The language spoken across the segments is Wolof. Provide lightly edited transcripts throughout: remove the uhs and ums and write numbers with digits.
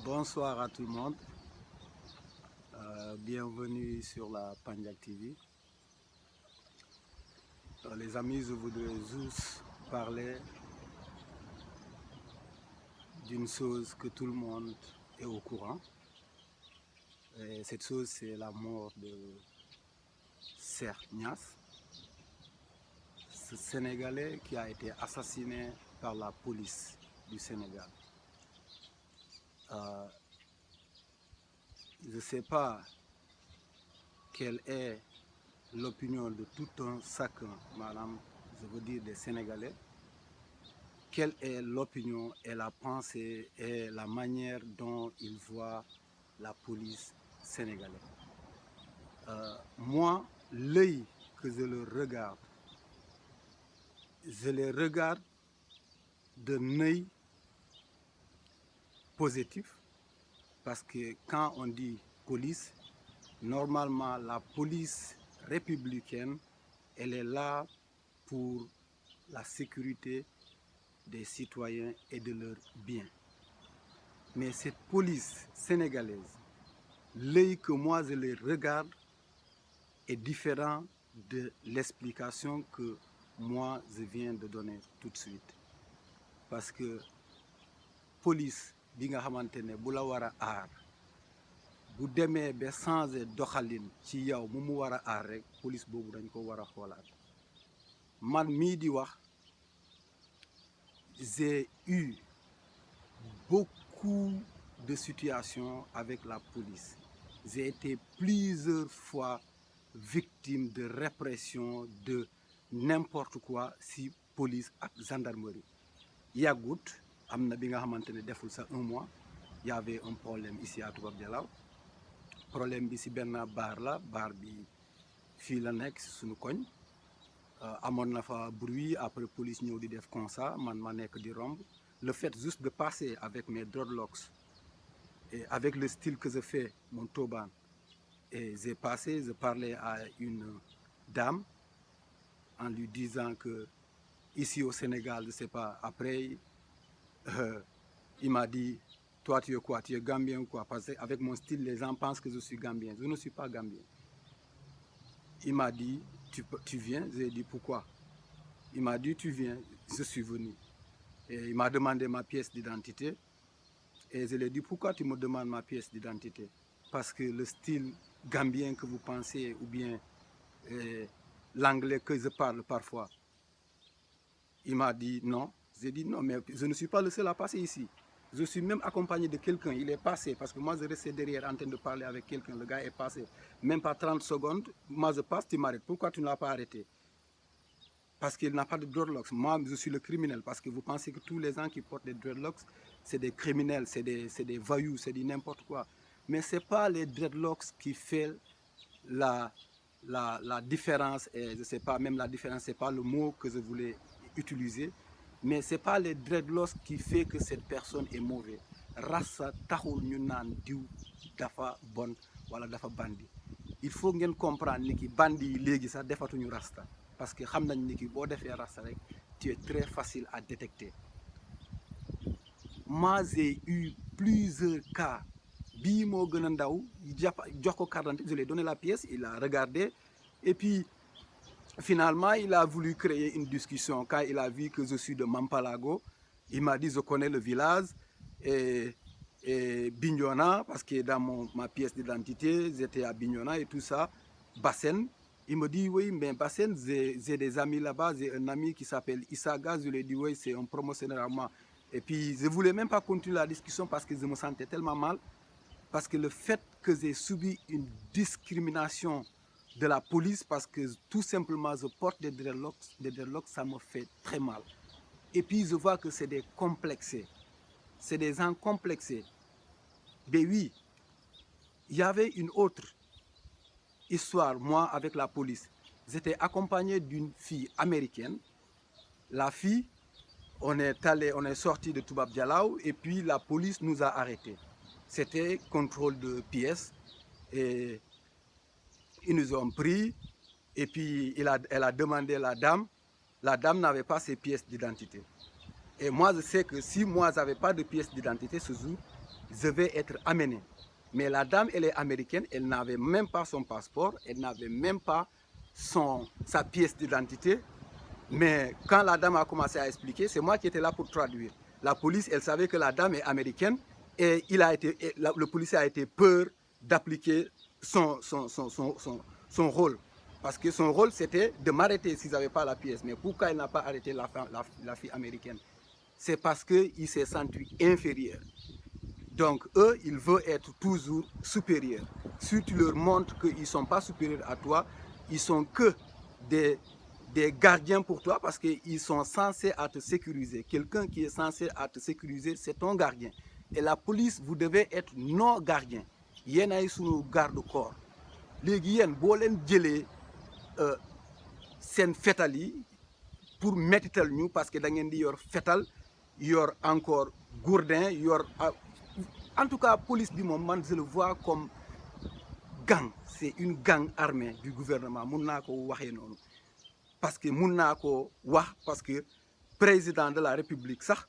Bonsoir à tout le monde. Bienvenue sur la Pandiac TV. Les amis, je voudrais juste parler d'une chose que tout le monde est au courant. Et cette chose, c'est la mort de Cheikh Niass, ce Sénégalais qui a été assassiné par la police du Sénégal. Je ne sais pas quelle est l'opinion de tout un chacun, madame, je veux dire des Sénégalais. Quelle est l'opinion et la pensée et la manière dont ils voient la police sénégalaise. Moi, l'œil que je le regarde d'un œil positif, parce que quand on dit police, normalement la police républicaine, elle est là pour la sécurité des citoyens et de leurs biens. Mais cette police sénégalaise, l'œil que moi je les regarde est différent de l'explication que moi je viens de donner tout de suite. Parce que police bi nga xamantene bu la wara aar bu demee ba changer doxalin ci yow mu wara aar rek police boobu dañ ko wara xoolaat. Man mii di wax, j'ai eu beaucoup de situations avec la police. J'ai été plusieurs fois victime de répression, de n'importe quoi si police et gendarmerie. Yagout, amna bi nga xamantene deful sa un mois, il y avait un problème ici à Toubab Dialaw. Problème bi si benn bar la, bar bi fi la nek ci suñu koñ. Amon na fa bruit, après police ñëw di def constat, man ma nek di romb. Le fait juste de passer avec mes dreadlocks et avec le style que je fais, mon turban, et j'ai passé, je parlais à une dame en lui disant que ici au Sénégal, je ne sais pas, après, il m'a dit, toi tu es quoi, tu es Gambien ou quoi? Parce qu'avec mon style, les gens pensent que je suis Gambien. Je ne suis pas Gambien. Il m'a dit, tu viens? J'ai dit, pourquoi? Il m'a dit, tu viens? Je suis venu. Et il m'a demandé ma pièce d'identité. Et je lui ai dit, pourquoi tu me demandes ma pièce d'identité? Parce que le style gambien que vous pensez, ou bien l'anglais que je parle parfois. Il m'a dit non. J'ai dit non, mais je ne suis pas le seul à passer ici. Je suis même accompagné de quelqu'un. Il est passé, parce que moi je restais derrière en train de parler avec quelqu'un. Le gars est passé. Même pas 30 secondes. Moi je passe, tu m'arrêtes. Pourquoi tu ne l'as pas arrêté? Parce qu'il n'a pas de dreadlocks. Moi, je suis le criminel. Parce que vous pensez que tous les gens qui portent des dreadlocks, c'est des criminels, c'est des voyous, c'est du n'importe quoi. Mais ce n'est pas les dreadlocks qui fait la différence. Et je ne sais pas, même la différence, ce n'est pas le mot que je voulais utiliser. Mais ce n'est pas les dreadlocks qui fait que cette personne est mauvaise. Rassa taxul ñu naan diw dafa bon wala dafa bandi. Il faut ngeen comprendre que bandi yi léegi sax defatuñu rasta. Parce que xam nañ ni ki boo defee rasta rek tu es très facile à détecter. Moi j'ai eu plusieurs cas. Bii moo gën a ndaw jox ko carte d'identité, je lui ai donné la pièce, il a regardé et puis finalement il a voulu créer une discussion. Quand il a vu que je suis de Mampalago, il m'a dit je connais le village et Bignona, parce que dans ma pièce d'identité j'étais à Bignona et tout ça. Bassen. Il me dit, oui, mais Bassen, j'ai des amis là-bas, j'ai un ami qui s'appelle Issaga, je lui ai dit, oui, c'est un promotionnaire à moi. Et puis, je ne voulais même pas continuer la discussion parce que je me sentais tellement mal, parce que le fait que j'ai subi une discrimination de la police, parce que tout simplement je porte des dreadlocks, ça me fait très mal. Et puis, je vois que c'est des complexés, c'est des gens complexés. Mais oui, il y avait une autre histoire, moi, avec la police. J'étais accompagné d'une fille américaine. La fille, on est sorti de Toubab Dialaw et puis la police nous a arrêtés. C'était contrôle de pièces et ils nous ont pris et puis elle a demandé la dame n'avait pas ses pièces d'identité. Et moi, je sais que si moi, je n'avais pas de pièces d'identité ce jour, devait être amené. Mais la dame, elle est américaine, elle n'avait même pas son passeport, elle n'avait même pas sa pièce d'identité. Mais quand la dame a commencé à expliquer, c'est moi qui étais là pour traduire. La police, elle savait que la dame est américaine et le policier a été peur d'appliquer son rôle. Parce que son rôle, c'était de m'arrêter s'ils n'avaient pas la pièce. Mais pourquoi il n'a pas arrêté la fille américaine? C'est parce qu'il s'est senti inférieur. Donc, eux, ils veulent être toujours supérieurs. Si tu leur montres qu'ils ne sont pas supérieurs à toi, ils sont que des gardiens pour toi parce qu'ils sont censés à te sécuriser. Quelqu'un qui est censé à te sécuriser, c'est ton gardien. Et la police, vous devez être nos gardiens. Yéen ay sunu garde-corps. Léegi yéen boo leen jëlee seen fetal yi pour mettital ñu parce que da ngeen di yor fetal yor encore gourdin yor en tout cas police bi moom man je le vois comme gang. C'est une gang armée du gouvernement mun naa ko waxee noonu. Parce que mun naa ko wax parce que président de la république sax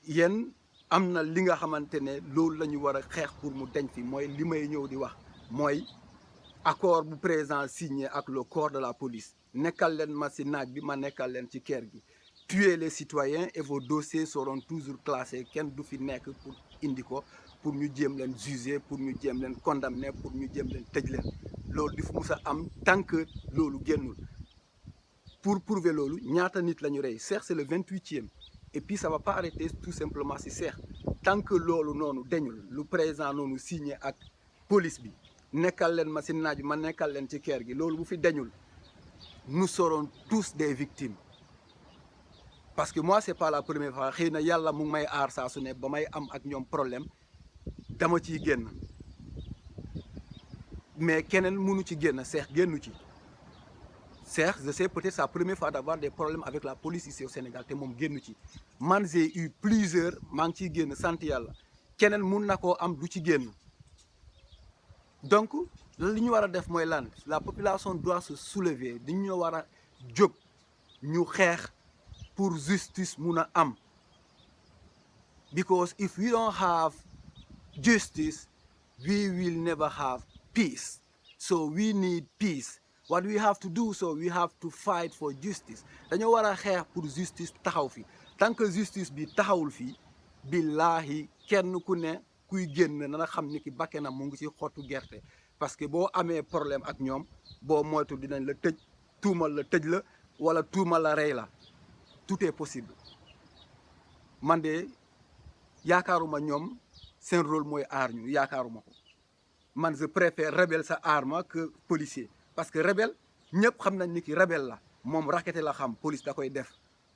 yéen am na li nga xamante ne loolu la ñu war a xeex pour mu deñ fi mooy li may ñëw di wax mooy accord bu président signé ak le corps de la police nekkal leen ma si naaj bi ma nekkal leen ci kër gi. Tuez les citoyens et vos dossiers seront toujours classés kenn du fi nekk pour indi ko pour ñu jéem leen juger pour ñu jéem leen condamner pour ñu jéem leen tëj leen loolu di fu mus a am tant que loolu génnul. Pour prouver loolu ñaata nit la ñu rey Cheikh c'est le 28e et puis ça va pas arrêter tout simplement si Cheikh tant que loolu noonu deñul lu président noonu signé ak police bi nekkal leen ma si naaj ma nekkal leen ci kër gi loolu bu fi deñul nous serons tous des victimes. Parce que moi c'est pas la première fois xëy na yàlla mu ngi may aar saa su ne ba may am ak ñoom problème dama ciy génn mais keneen mënu ci génn Cheikh génnu ci. Certes, je sais peut-être sa première fois d'avoir des problèmes avec la police ici au Sénégal te moom génn ci man j'ai eu plusieurs maa ngi ciy génn sant yàlla keneen mun na koo am du ci génn. Donc li ñu war a def mooy lan la population doit se soulever dañu war a jóg ñu xeex pour justice mun a am. Because if we don't have justice we will never have peace. So we need peace. What we have to do, so we have to fight for justice. dañoo war a xeex pour justice taxaw fi tant que justice bi taxawul fii billahi kenn ku ne kuy génn na xam ni ki bakkenam mu ngi ci xottu gerte. Parce que boo amee problème ak ñoom boo moytu dinañ la tëj tuumal la tëj la wala tuumal la rey la tout est possible. Man de yaakaaruma ñoom seen rôle mooy aar ñu yaakaaruma ko man je préfère rebelle sa arme que policier. Parce que rebelle ñëpp xam nañ ni ki rebelle la moom raquette la xam police da koy def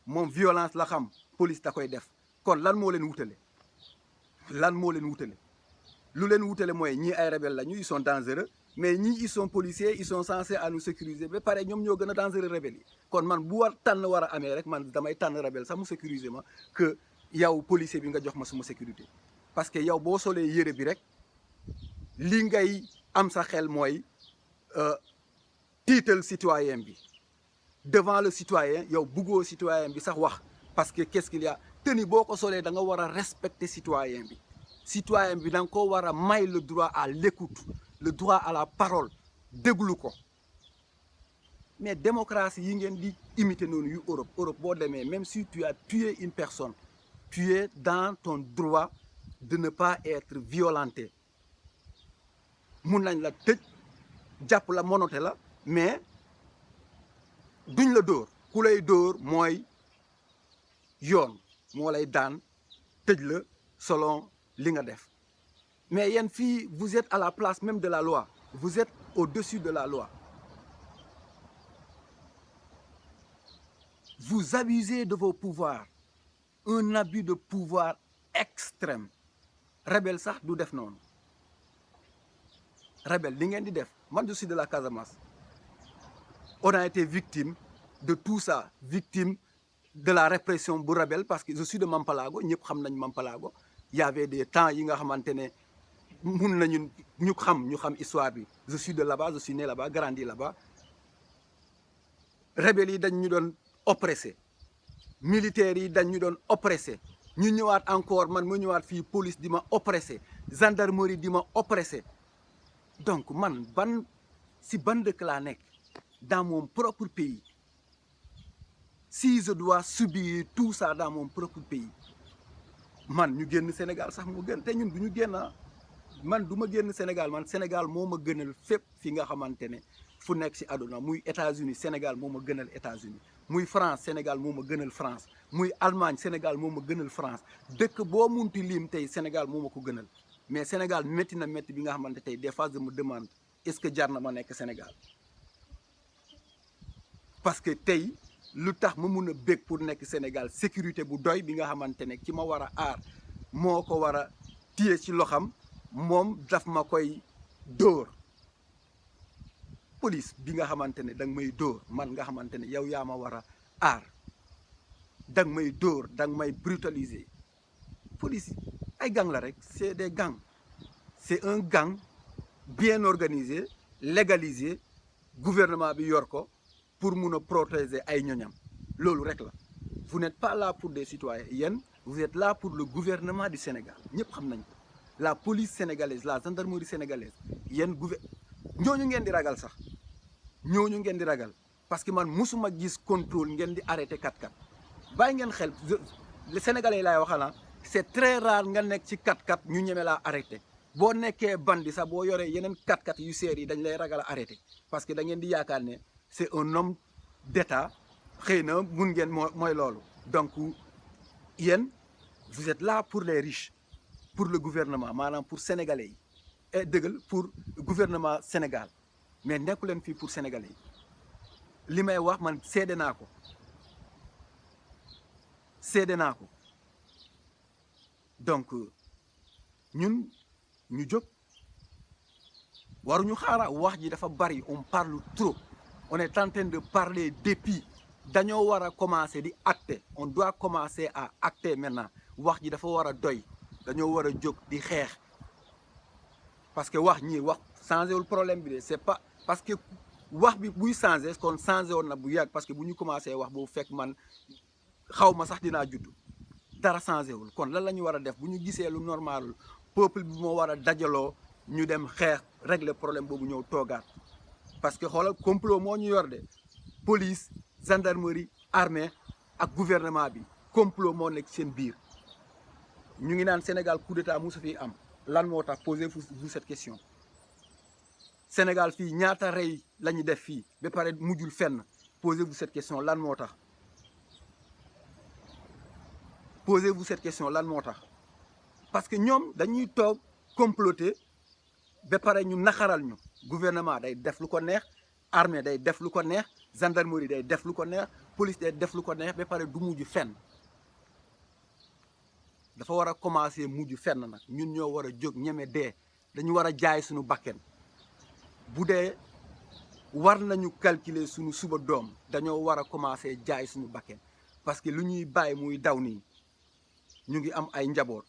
moom violence la xam police da koy def kon lan moo leen wutale lan moo leen wutale lu leen wutale mooy ñii ay rebelle la ñu ils sont dangereux mais ñii ils sont policiers ils sont censés à nous sécuriser ba pare ñoom ñoo gën a dangereux rebelle yi kon man bu tànn war a amee rek man damay tànn rebelle sax mu sécuriser ma que yow policier bi nga jox ma suma sécurité. Parce que yow boo solee yére bi rek li ngay am sa xel mooy tiital citoyen bi devant le citoyen yow buggoo citoyen bi sax wax parce que qu'est-ce qu'il y a tenue boo ko solee da nga war a respecter citoyen bi. Citoyen bi da nga ko war a may le droit à l'écoute le droit à la parole déglu ko. Mais démocratie yi ngeen di imiter noonu yu Europe boo demee même si tu as tué une personne tu es dans ton droit de ne pas être violenté. mun nañ la tëj jàpp la monote la mais duñ la dóor ku lay dóor mooy yoon moo lay daan tëj la selon li nga def. Mais yéen fii vous êtes à la place même de la loi vous êtes au-dessus de la loi. Vous abusez de vos pouvoirs un abus de pouvoir extrême. Rebelle sax du def noonu rebelle li ngeen di def man je suis de la Casamance on a été victime de tout ça victime de la répression bu rebelle parce que je suis de Mampalago ñëpp xam nañ Mampalago y avait des temps yi nga xamante ne mun nañu ñu xam histoire bi je suis de là-bas je suis né là-bas grandi là-bas. Rebelle yi dañ ñu doon oppressé militaires yi dañ ñu doon oppressé ñu ñëwaat encore man ma ñëwaat fii police di ma oppressé gendarmerie di ma oppressé donc man si ban dëkk laa nekk dans mon propre pays si je dois subir tout ça dans mon propre pays man ñu génn Sénégal sax mu gën te ñun du ñu génn man du ma génn Sénégal man Sénégal moo ma gënal fépp fi nga xamante ne fu nekk si àdduna muy États-Unis Sénégal moo ma gënal États-Unis muy France Sénégal moo ma gënal France muy Allemagne Sénégal moo ma gënal France dëkk boo munti lim tey Sénégal moo ma ko gënal mais Sénégal métti na métti bi nga xamante tey des fois je me demande est-ce que jar na ma nekk Sénégal parce que tey lu tax ma mun a bég pour nekk Sénégal sécurité bu doy bi nga xamante ne ki ma war a aar moo ko war a téye ci loxam moom daf ma koy dóor police bi nga xamante ne danga may dóor man nga xamante ne yow yaa ma war a aar danga may dóor danga may brutaliser police ay gang la rek c'est des gangs c'est un gang bien organisé légalisé gouvernement bi yor ko pour mun a protéger ay ñoñam loolu rek la vous n'êtes pas là pour des citoyens yéen vous êtes là pour le gouvernement du Sénégal ñëpp xam nañ ko la police sénégalaise la gendarmerie sénégalaise yéen ñooñu ngeen di ragal sax ñooñu ngeen di ragal parce que man musuma gis contrôle ngeen di arrêté 4x4 bàyyi ngeen xel les sénégalais yi laay waxal c'est très rare nga nekk ci 4x4 ñu ñeme laa arrêté boo nekkee bandi sax boo yoree yeneen 4x4 yu seer yi dañ lay ragal a arrêté parce que da ngeen di yaakaar ne c'est un homme d'État xëy na mun ngeen mooy loolu donc yéen vous êtes là pour les riches pour le gouvernement maanaam pour sénégalais yi et dëggal pour gouvernement Sénégal mais nekku leen fii pour sénégalais yi li may wax man seede naa ko donc ñun ñu jóg waruñu xaara wax ji dafa bari on parle trop on est en train de parler depuis dañoo war a commencer di acter on doit commencer à acter maintenant wax ji dafa war a doy dañoo war a jóg di xeex parce que wax ñii wax changé wul problème bi de c'est pas parce que wax bi buy changé kon changé woon na bu yàgg parce que bu ñu commencé wax boobu fekk man xaw ma sax dinaa juddu dara changé wul kon lan la ñu war a def bu ñu gisee lu normalul peuple bi moo war a dajaloo ñu dem xeex régler problème boobu ñëw toogaat parce que xoolal complot moo ñu yor de police gendarmerie armée ak gouvernement bi complot moo nekk seen biir ñu ngi naan Sénégal coup d'état musu fi am lan moo tax posez-vous cette question Sénégal fii ñaata rey la ñu def fii ba pare mujjul fenn posez-vous cette question lan moo tax posez-vous cette question lan moo tax parce que ñoom dañuy toog comploter ba pare ñu naxaral ñu gouvernement day def lu ko neex armée day def lu ko neex gendarmerie day def lu ko neex police day def lu ko neex ba pare du mujj fenn dafa war a commencer mujj fenn nag ñun ñoo war a jóg ñeme dee dañu war a jaay suñu bakken bu dee war nañu calculer suñu suba doom dañoo war a commencer jaay suñu bakken parce que lu ñuy bàyyi muy daw nii ñu ngi am ay njaboot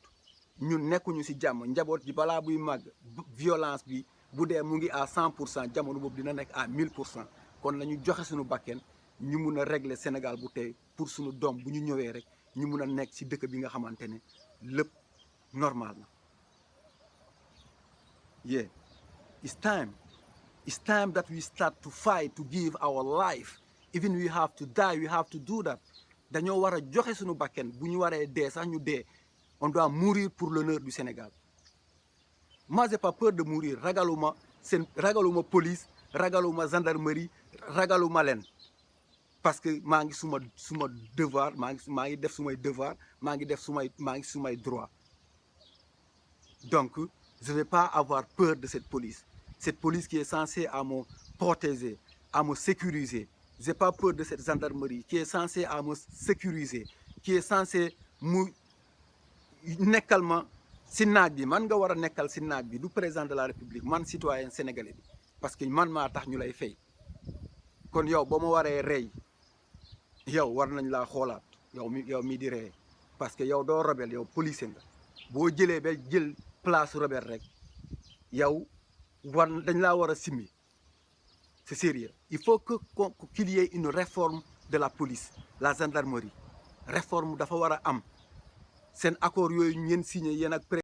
ñun nekkuñu ci jàmm njaboot ji balaa buy màgg violence bi bu dee mu ngi à 100% jamono boobu dina nekk à 1000% kon nañu joxe suñu bakken ñu mun a régler Sénégal bu tey pour suñu doom bu ñu ñëwee rek ñu mun a nekk ci dëkk bi nga xamante ne lépp normal na. Yeah, it's time that we start to fight to give our life even we have to die we have to do that dañoo war a joxe suñu bakken bu ñu waree dee sax ñu dee on doit mourir pour l'honneur du Sénégal. Moi j'ai pas peur de mourir ragaluma police ragaluma gendarmerie ragaluma leen parce que maa ngi suma devoir maa ngi def sumay devoir maa ngi sumay droit donc je vais pas avoir peur de cette police qui est censée à me protéger à me sécuriser. J'ai pas peur de cette gendarmerie qui est censée à me sécuriser qui est censée mu nekkal ma si naaj bi man nga war a nekkal si naaj bi du président de la République man citoyen sénégalais bi parce que man maa tax ñu lay fay kon yow boo ma waree rey yow war nañ laa xoolaat yow mi di rey parce que yow doo rebelle yow policier nga boo jëlee ba jël place rebelle rek yow dañ laa war a simmi c'est sérieux il faut qu'il y ait une réforme de la police la gendarmerie réforme dafa war a am seen accord yooyu ngeen signé yéen ak